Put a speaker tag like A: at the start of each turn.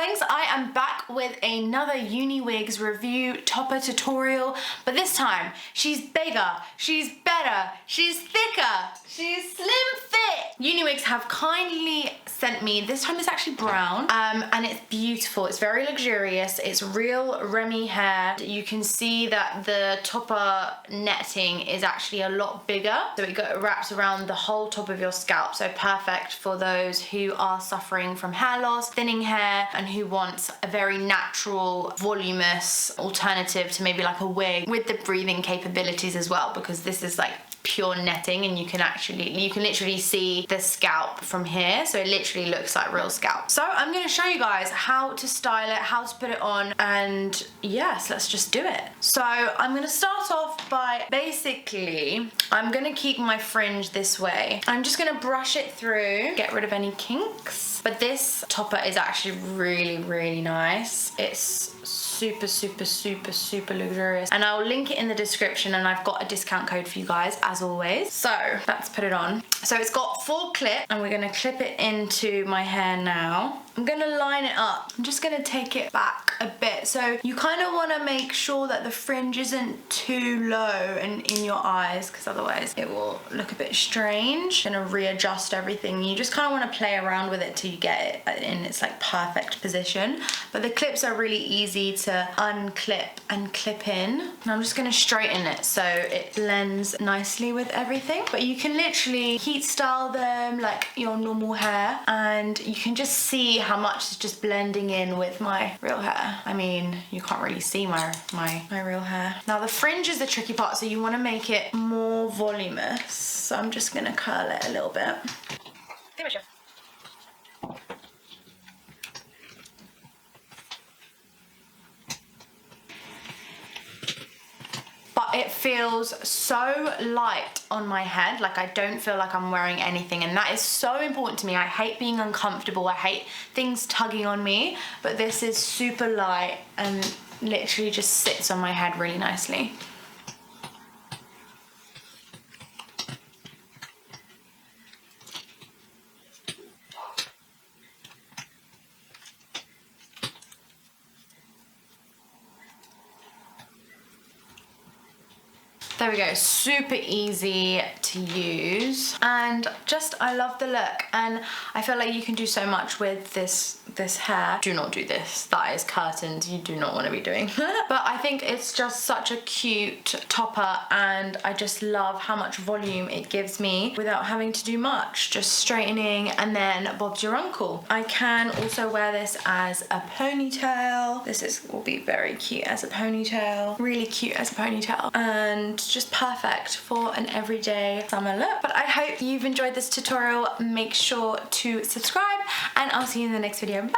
A: darlings, I am back with another Uniwigs review topper tutorial, but this time she's bigger, she's better, she's thicker, she's slim fit. Uniwigs have kindly sent me, this time it's actually brown, and it's beautiful, it's very luxurious, it's real Remy hair. You can see that the topper netting is actually a lot bigger, so it wraps around the whole top of your scalp, so perfect for those who are suffering from hair loss, thinning hair, and who wants a very natural, voluminous alternative to maybe like a wig with the breathing capabilities as well, because this is like pure netting and you can literally see the scalp from here, so it literally looks like real scalp. So I'm going to show you guys how to style it, how to put it on, and yes, let's just do it. So I'm going to start off by basically, I'm going to keep my fringe this way. I'm just going to brush it through, get rid of any kinks, but this topper is actually really nice. It's super luxurious, and I'll link it in the description, and I've got a discount code for you guys as always. So let's put it on. So it's got 4 clips, and we're gonna clip it into my hair now. I'm gonna line it up. I'm just gonna take it back a bit, so you kind of want to make sure that the fringe isn't too low and in your eyes, because otherwise it will look a bit strange. I'm gonna readjust everything. You just kind of want to play around with it till you get it in its like perfect position, but the clips are really easy to unclip and clip in. And I'm just going to straighten it so it blends nicely with everything, but you can literally heat style them like your normal hair, and you can just see how much is just blending in with my real hair. I mean, you can't really see my real hair. Now the fringe is the tricky part, so you want to make it more voluminous, so I'm just going to curl it a little bit. It feels so light on my head, like I don't feel like I'm wearing anything, and that is so important to me. I hate being uncomfortable, I hate things tugging on me, but this is super light and literally just sits on my head really nicely. There we go, super easy to use, and just I love the look, and I feel like you can do so much with this hair. Do not do this, that is curtains, you do not want to be doing but I think it's just such a cute topper, and I just love how much volume it gives me without having to do much, just straightening and then Bob's your uncle. I can also wear this as a ponytail. Will be very cute as a ponytail, really cute as a ponytail, and just perfect for an everyday summer look. But I hope you've enjoyed this tutorial. Make sure to subscribe, and I'll see you in the next video.